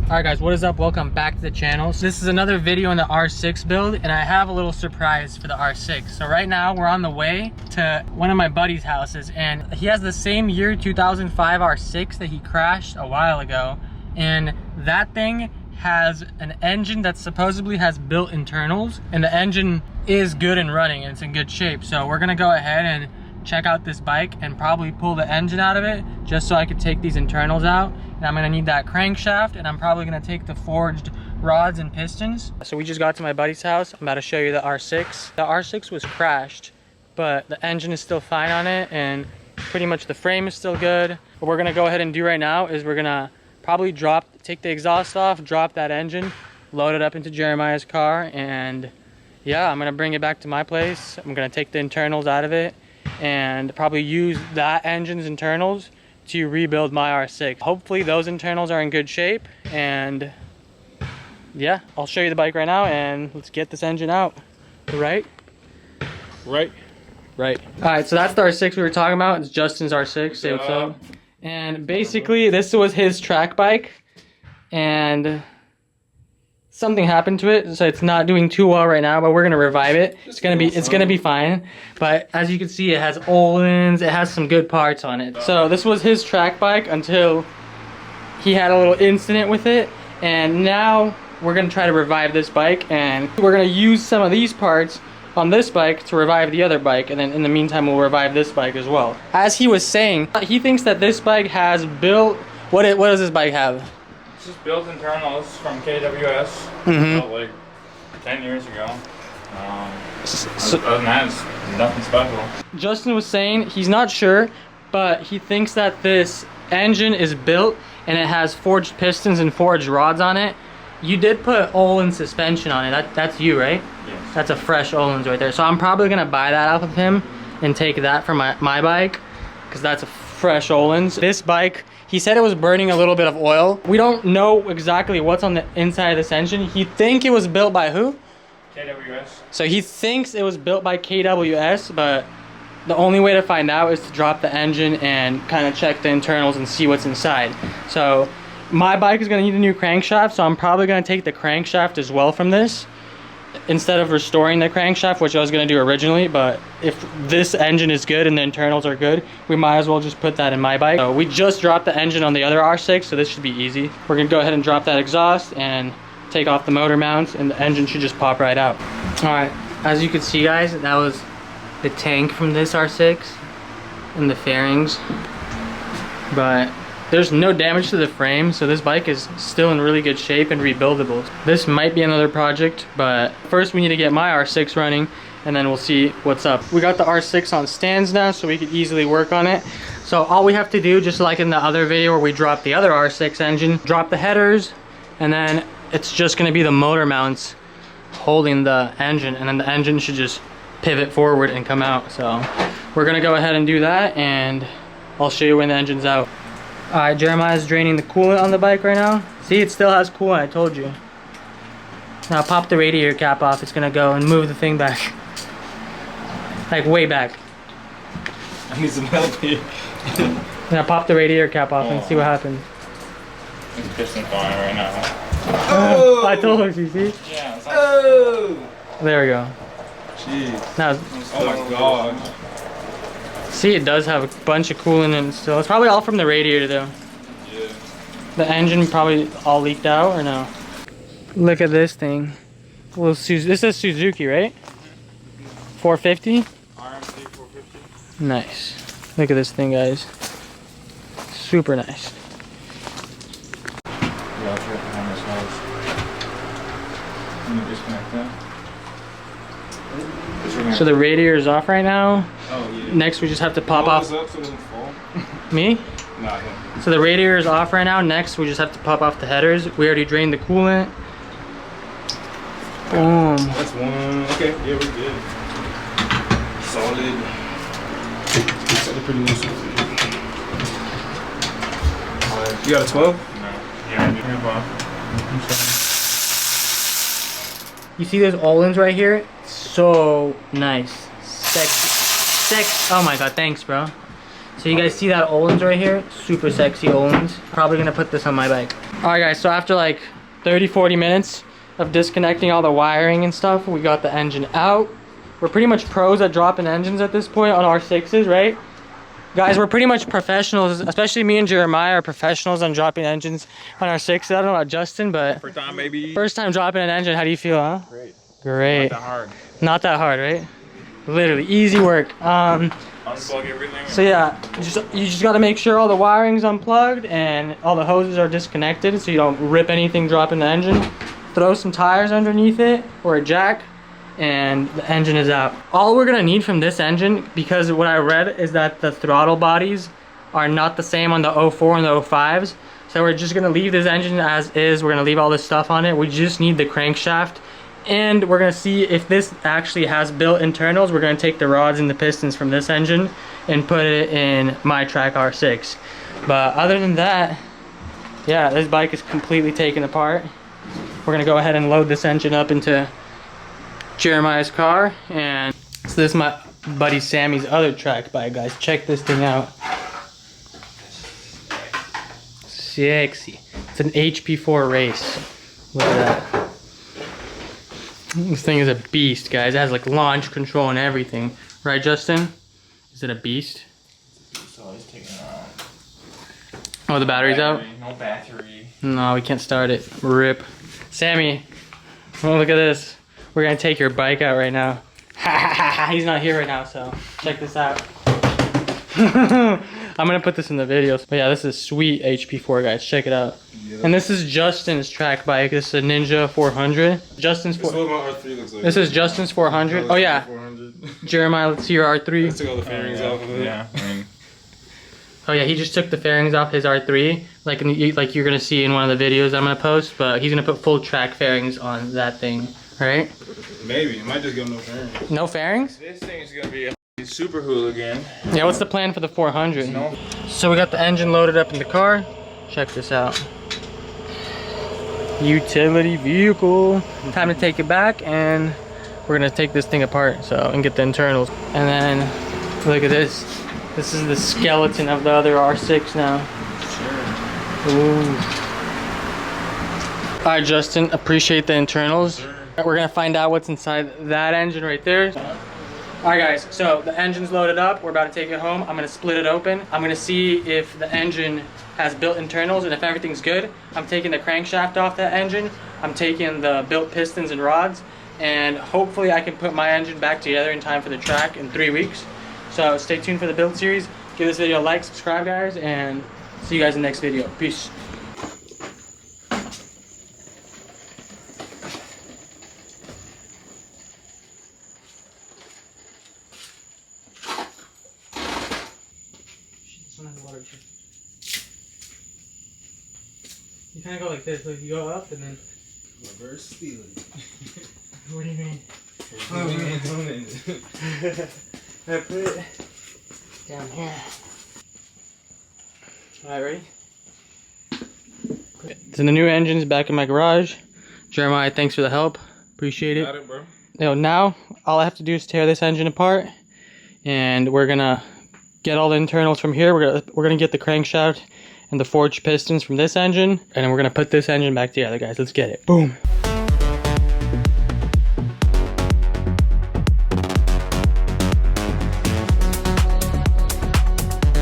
Alright guys, what is up? Welcome back to the channel. So this is another video on the R6 build, and I have a little surprise for the R6. So right now we're on the way to one of my buddy's houses, and he has the same year 2005 R6 that he crashed a while ago, and that thing has an engine that supposedly has built internals, and the engine is good and running and it's in good shape. So we're gonna go ahead and check out this bike and probably pull the engine out of it just so I could take these internals out. And I'm gonna need that crankshaft, and I'm probably gonna take the forged rods and pistons. So we just got to my buddy's house. I'm about to show you the R6. The R6 was crashed, but the engine is still fine on it, and pretty much the frame is still good. What we're gonna go ahead and do right now is we're gonna probably take the exhaust off, drop that engine, load it up into Jeremiah's car, and yeah, I'm gonna bring it back to my place. I'm gonna take the internals out of it and probably use that engine's internals to rebuild my R6. Hopefully those internals are in good shape, and yeah, I'll show you the bike right now, and let's get this engine out. Right. All right, so that's the R6 we were talking about. It's Justin's R6. Say what's up. And basically this was his track bike, and something happened to it, so it's not doing too well right now, but we're gonna revive it. It's gonna be fine. But as you can see, it has Öhlins, it has some good parts on it. So this was his track bike until he had a little incident with it, and now we're gonna try to revive this bike, and we're gonna use some of these parts on this bike to revive the other bike, and then in the meantime we'll revive this bike as well. As he was saying, he thinks that this bike has built, what does this bike have? It's just built internals from KWS, built like 10 years ago. Other than that, it's nothing special. Justin was saying he's not sure, but he thinks that this engine is built and it has forged pistons and forged rods on it. You did put Öhlins suspension on it. That's you, right? Yes. That's a fresh Öhlins right there. So I'm probably gonna buy that off of him and take that for my bike, because that's a fresh Öhlins. This bike, he said it was burning a little bit of oil. We don't know exactly what's on the inside of this engine. He think it was built by who? KWS. So he thinks it was built by KWS, but the only way to find out is to drop the engine and kind of check the internals and see what's inside. So my bike is gonna need a new crankshaft, so I'm probably gonna take the crankshaft as well from this, instead of restoring the crankshaft, which I was gonna do originally. But if this engine is good and the internals are good, we might as well just put that in my bike. So we just dropped the engine on the other R6, so this should be easy. We're gonna go ahead and drop that exhaust and take off the motor mounts, and the engine should just pop right out. All right, as you can see guys, that was the tank from this R6 and the fairings, but there's no damage to the frame, so this bike is still in really good shape and rebuildable. This might be another project, but first we need to get my R6 running, and then we'll see what's up. We got the R6 on stands now, so we could easily work on it. So all we have to do, just like in the other video where we dropped the other R6 engine, drop the headers, and then it's just gonna be the motor mounts holding the engine, and then the engine should just pivot forward and come out. So we're gonna go ahead and do that, and I'll show you when the engine's out. Alright, Jeremiah's draining the coolant on the bike right now. See, it still has coolant, I told you. Now pop the radiator cap off. It's gonna go and move the thing back. Like way back. I need some help here. Now pop the radiator cap off and see what happens. It's piston flying right now. Oh! I told you, see? Yeah, it's like, oh! There we go. Jeez. Now, oh my god. See, it does have a bunch of coolant in it still. It's probably all from the radiator though. Yeah. The engine probably all leaked out, or no? Look at this thing. This is Suzuki, right? 450? RMC 450. Nice. Look at this thing, guys. Super nice. Yeah, I'll check behind this house. Let me disconnect that. So the radiator is off right now. Oh, yeah. Next we just have to pop off. Up so it doesn't fall. Me? Nah, yeah. So the radiator is off right now. Next we just have to pop off the headers. We already drained the coolant. Boom. That's one. Okay, yeah, we're good. Solid. Solid, pretty loose. You got a 12? No. Yeah, I do have off. You see those Öhlins right here? So nice. Sexy. Oh my god, thanks bro. So you guys see that Öhlins right here? Super sexy Öhlins. Probably gonna put this on my bike. Alright guys, so after like 30-40 minutes of disconnecting all the wiring and stuff, we got the engine out. We're pretty much pros at dropping engines at this point on R6s, right? Guys, we're pretty much professionals, especially me and Jeremiah are professionals on dropping engines on R6s. I don't know about Justin, but First time, baby. First time dropping an engine, how do you feel, huh? Great. Great. Not that hard. Not that hard, right? Literally, easy work. Unplug everything. So yeah, you just got to make sure all the wiring's unplugged and all the hoses are disconnected so you don't rip anything dropping the engine. Throw some tires underneath it or a jack and the engine is out. All we're gonna need from this engine, because what I read is that the throttle bodies are not the same on the 04 and the 05s. So we're just gonna leave this engine as is. We're gonna leave all this stuff on it. We just need the crankshaft. And we're gonna see if this actually has built internals. We're gonna take the rods and the pistons from this engine and put it in my track R6. But other than that, yeah, this bike is completely taken apart. We're gonna go ahead and load this engine up into Jeremiah's car. And so this is my buddy Sammy's other track bike, guys. Check this thing out. Sexy. It's an HP4 race. Look at that. This thing is a beast, guys. It has like launch control and everything. Right, Justin? Is it a beast? So it's taking out. Oh, the battery's out? No battery. No, we can't start it. Rip. Sammy, oh, look at this. We're gonna take your bike out right now. He's not here right now, so check this out. I'm gonna put this in the video. But yeah, this is sweet HP4, guys. Check it out. Yep. And this is Justin's track bike. This is a Ninja 400. Justin's This is what my R3 looks like. This is Justin's 400. Oh yeah. 400. Jeremiah, let's see your R3. I took all the fairings off of it. Yeah. Oh yeah, he just took the fairings off his R3, like you're gonna see in one of the videos I'm gonna post. But he's gonna put full track fairings on that thing, right? Maybe it might just go no fairings. No fairings? This thing is gonna be a super hooligan. Yeah, what's the plan for the 400? No. So we got the engine loaded up in the car. Check this out. Utility vehicle. Time to take it back, and we're gonna take this thing apart and get the internals. And then look at this. This is the skeleton of the other R6 now. Sure. Ooh. All right, Justin. Appreciate the internals. Sure. We're gonna find out what's inside that engine right there. Alright guys, so the engine's loaded up. We're about to take it home. I'm gonna split it open. I'm gonna see if the engine has built internals, and if everything's good, I'm taking the crankshaft off that engine. I'm taking the built pistons and rods, and hopefully I can put my engine back together in time for the track in 3 weeks. So stay tuned for the build series. Give this video a like, subscribe guys, and see you guys in the next video. Peace. You kind of go like this, like you go up and then reverse stealing. What do you mean? I put it down here. Alright, ready? So the new engine's back in my garage. Jeremiah, thanks for the help. Appreciate it. Got it, bro. You know, now all I have to do is tear this engine apart, and we're gonna get all the internals from here. We're gonna get the crankshaft and the forged pistons from this engine, and then we're gonna put this engine back together, guys. Let's get it. Boom.